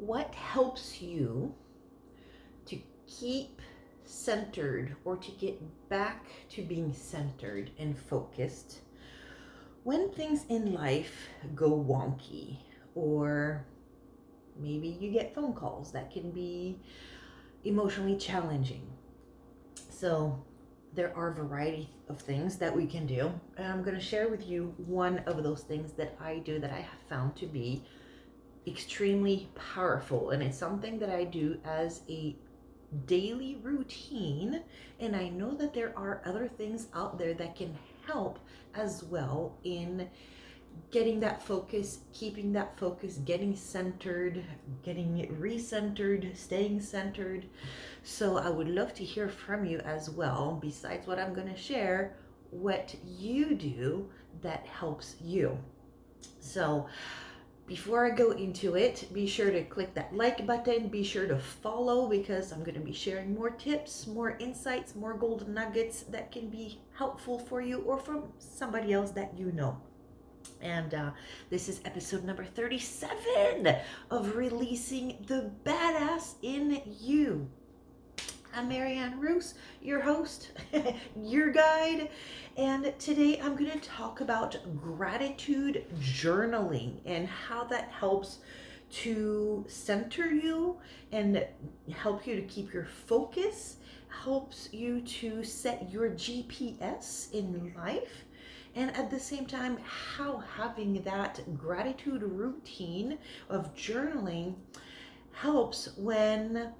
what helps you to keep centered or to get back to being centered and focused when things in life go wonky, or maybe you get phone calls that can be emotionally challenging? So there are a variety of things that we can do, and I'm going to share with you one of those things that I do that I have found to be extremely powerful, and it's something that I do as a daily routine. And I know that there are other things out there that can help as well in getting that focus, keeping that focus, getting centered, getting it recentered, staying centered. So I would love to hear from you as well, besides what I'm going to share, what you do that helps you. So before I go into it, be sure to click that like button. Be sure to follow, because I'm going to be sharing more tips, more insights, more golden nuggets that can be helpful for you or from somebody else that you know. And this is episode number 37 of Releasing the Badass in You. I'm Marianne Roos, your host, your guide, and today I'm going to talk about gratitude journaling and how that helps to center you and help you to keep your focus, helps you to set your GPS in life, and at the same time, how having that gratitude routine of journaling helps when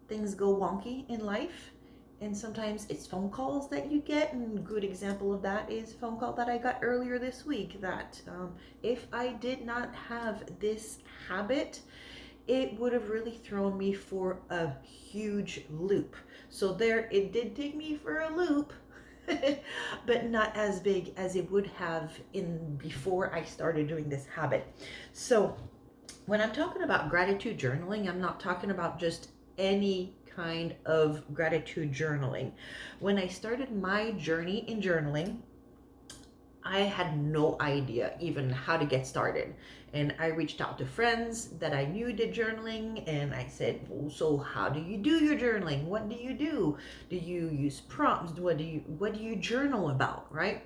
things go wonky in life. And sometimes it's phone calls that you get, and a good example of that is a phone call that I got earlier this week that if I did not have this habit, it would have really thrown me for a huge loop. So there, it did take me for a loop, but not as big as it would have in before I started doing this habit. So when I'm talking about gratitude journaling, I'm not talking about just any kind of gratitude journaling. When I started my journey in journaling, I had no idea even how to get started. And I reached out to friends that I knew did journaling, and I said, well, so how do you do your journaling? What do you do? Do you use prompts? What do you journal about, right?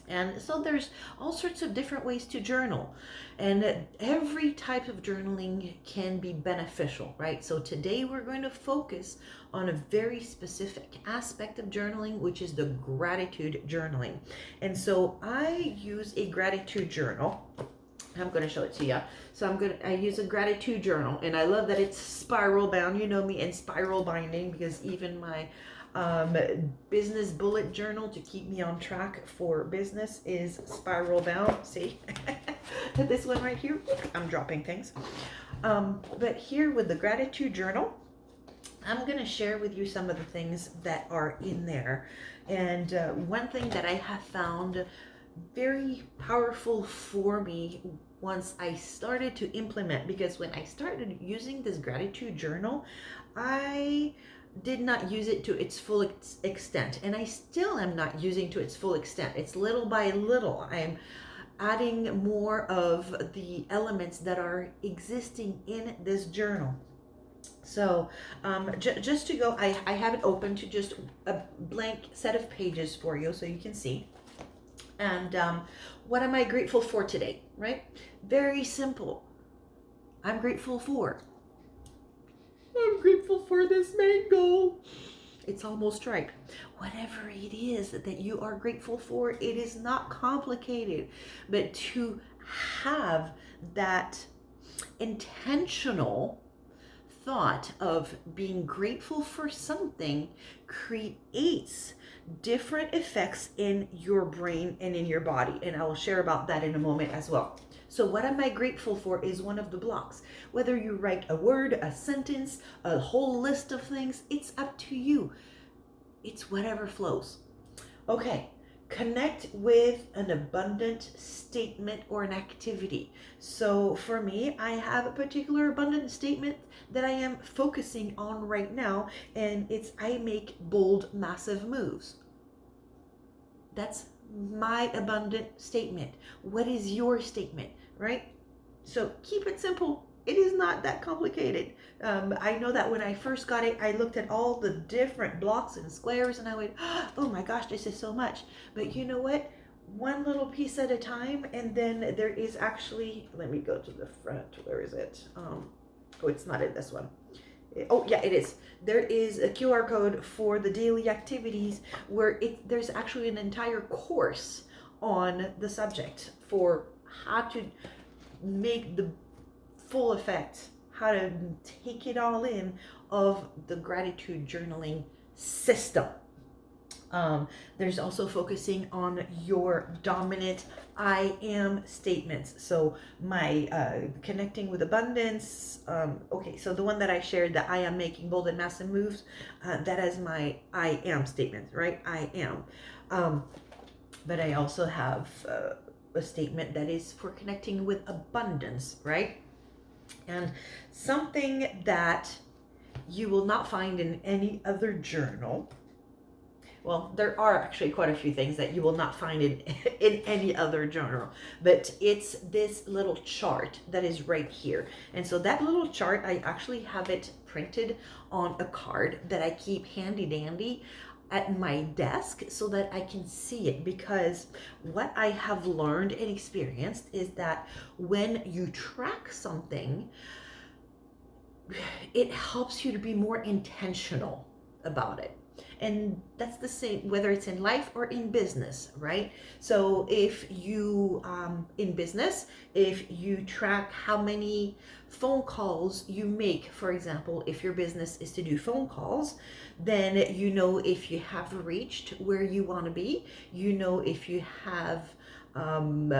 And so there's all sorts of different ways to journal, and every type of journaling can be beneficial, right? So today we're going to focus on a very specific aspect of journaling, which is the gratitude journaling. And so I use a gratitude journal. I'm going to show it to you. So I use a gratitude journal, and I love that it's spiral bound. You know me and spiral binding, because even my business bullet journal to keep me on track for business is spiral bound. See, this one right here, I'm dropping things. But here with the gratitude journal, I'm going to share with you some of the things that are in there. And one thing that I have found very powerful for me once I started to implement, because when I started using this gratitude journal, I did not use it to its full extent, and I still am not using to its full extent. It's little by little I'm adding more of the elements that are existing in this journal. So just to go, I have it open to just a blank set of pages for you so you can see. And what am I grateful for today, right? Very simple. I'm grateful for this mango. It's almost ripe. Whatever it is that you are grateful for, it is not complicated, but to have that intentional thought of being grateful for something creates different effects in your brain and in your body. And I will share about that in a moment as well. So what am I grateful for is one of the blocks. Whether you write a word, a sentence, a whole list of things, it's up to you. It's whatever flows. Okay, connect with an abundant statement or an activity. So for me, I have a particular abundant statement that I am focusing on right now, and it's I make bold, massive moves. That's my abundant statement. What is your statement, right? So keep it simple. It is not that complicated. I know that when I first got it, I looked at all the different blocks and squares and I went, oh my gosh, this is so much. But you know what? One little piece at a time, and then there is actually, let me go to the front. Where is it? Oh, it's not in this one. Oh yeah, it is. There is a QR code for the daily activities where there's actually an entire course on the subject for how to make the full effect, how to take it all in of the gratitude journaling system. There's also focusing on your dominant I am statements. So my connecting with abundance. Okay, so the one that I shared, that I am making bold and massive moves, that is my I am statement, right? I am. But I also have a statement that is for connecting with abundance, right? And something that you will not find in any other journal. Well, there are actually quite a few things that you will not find in in any other journal, but it's this little chart that is right here. And so that little chart, I actually have it printed on a card that I keep handy dandy at my desk so that I can see it, because what I have learned and experienced is that when you track something, it helps you to be more intentional about it. And that's the same whether it's in life or in business, right? So if you in business, if you track how many phone calls you make, for example, if your business is to do phone calls, then you know if you have reached where you want to be, you know if you have um,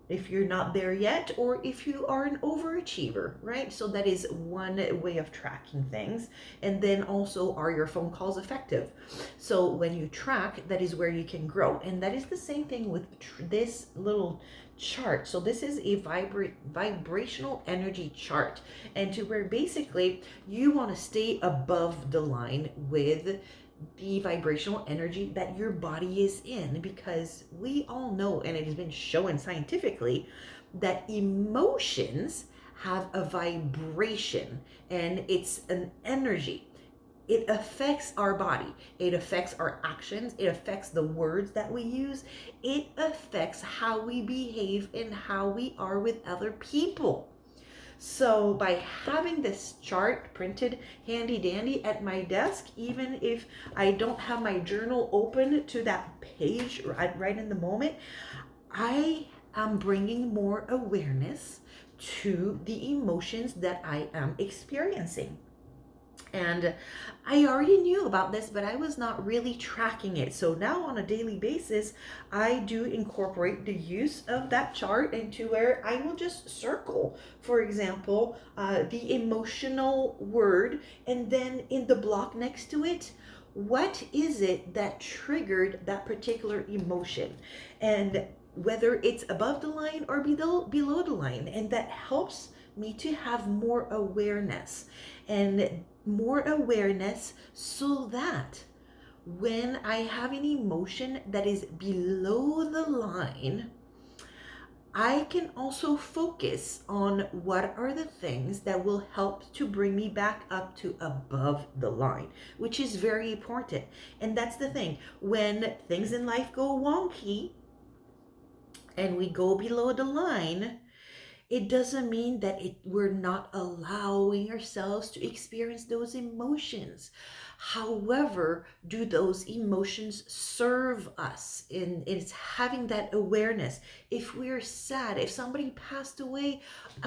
if you're not there yet, or if you are an overachiever, right? So that is one way of tracking things. And then also, are your phone calls effective? So when you track, that is where you can grow. And that is the same thing with this little chart. So this is a vibrational energy chart, and to where basically you want to stay above the line with the vibrational energy that your body is in, because we all know, and it has been shown scientifically, that emotions have a vibration and it's an energy. It affects our body, it affects our actions, it affects the words that we use, it affects how we behave and how we are with other people. So by having this chart printed handy dandy at my desk, even if I don't have my journal open to that page right in the moment, I am bringing more awareness to the emotions that I am experiencing. And I already knew about this, but I was not really tracking it. So now on a daily basis, I do incorporate the use of that chart into where I will just circle, for example, the emotional word, and then in the block next to it, what is it that triggered that particular emotion? And whether it's above the line or below the line. And that helps me to have more awareness, and more awareness, so that when I have an emotion that is below the line, I can also focus on what are the things that will help to bring me back up to above the line, which is very important. And that's the thing. When things in life go wonky and we go below the line, it doesn't mean that we're not allowing ourselves to experience those emotions. However, do those emotions serve us? In it's having that awareness. If we're sad, if somebody passed away,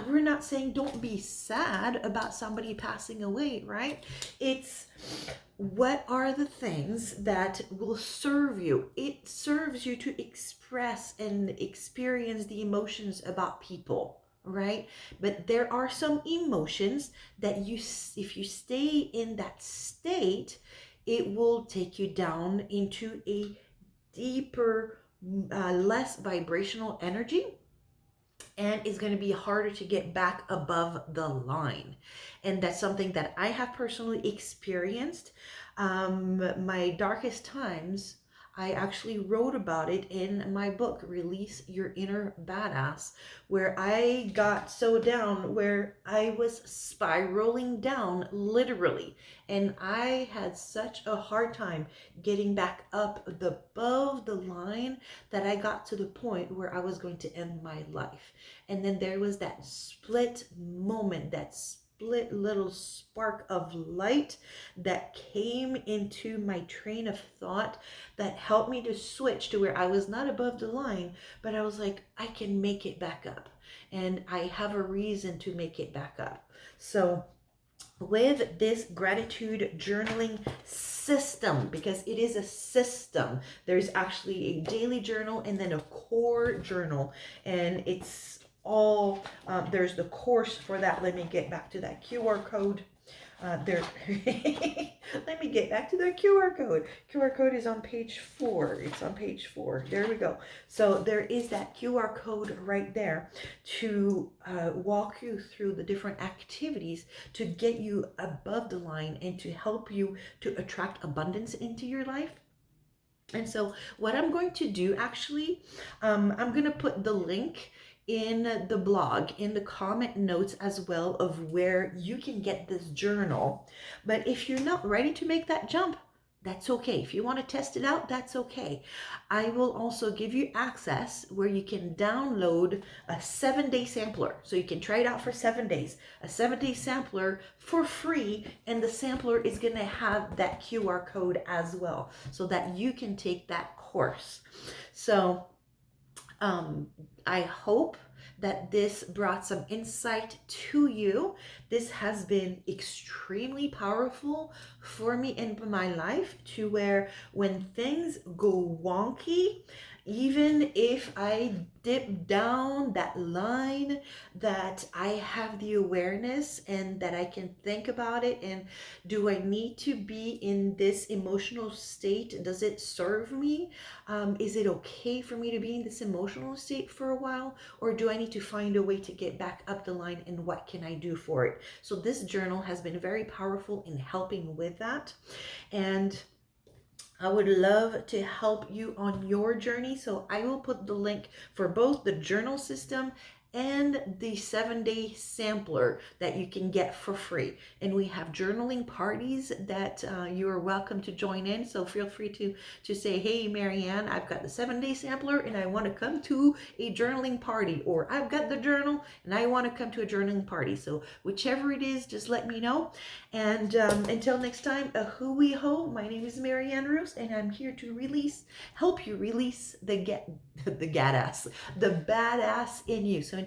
we're not saying don't be sad about somebody passing away, right? It's what are the things that will serve you? It serves you to express and experience the emotions about people, right? But there are some emotions that you, if you stay in that state, it will take you down into a deeper, less vibrational energy, and it's going to be harder to get back above the line. And that's something that I have personally experienced. My darkest times, I actually wrote about it in my book, Release Your Inner Badass, where I got so down where I was spiraling down literally. And I had such a hard time getting back up above the line that I got to the point where I was going to end my life. And then there was that split moment, that split little spark of light that came into my train of thought that helped me to switch to where I was not above the line, but I was like, I can make it back up. And I have a reason to make it back up. So, with this gratitude journaling system, because it is a system, there's actually a daily journal and then a core journal, and it's all there's the course for that. Let me get back to that QR code there. Let me get back to the QR code. QR code is on page 4. It's on page 4. There we go. So there is that QR code right there to walk you through the different activities to get you above the line and to help you to attract abundance into your life. And so what I'm going to do actually, I'm going to put the link in the blog, in the comment notes as well, of where you can get this journal. But if you're not ready to make that jump, that's okay. If you want to test it out, that's okay. I will also give you access where you can download a 7-day sampler. So you can try it out for 7 days. A 7-day sampler for free, and the sampler is going to have that QR code as well so that you can take that course. So I hope that this brought some insight to you. This has been extremely powerful for me in my life, to where when things go wonky, even if I dip down that line, that I have the awareness and that I can think about it, and do I need to be in this emotional state? Does it serve me? Is it okay for me to be in this emotional state for a while, or do I need to find a way to get back up the line, and what can I do for it? So this journal has been very powerful in helping with that, and I would love to help you on your journey. So I will put the link for both the journal system and the 7-day sampler that you can get for free. And we have journaling parties that you are welcome to join in. So feel free to say, hey, Marianne, I've got the 7-day sampler and I want to come to a journaling party, or I've got the journal and I want to come to a journaling party. So whichever it is, just let me know. And until next time, a hooey ho. My name is Marianne Roos, and I'm here to help you release the badass in you. So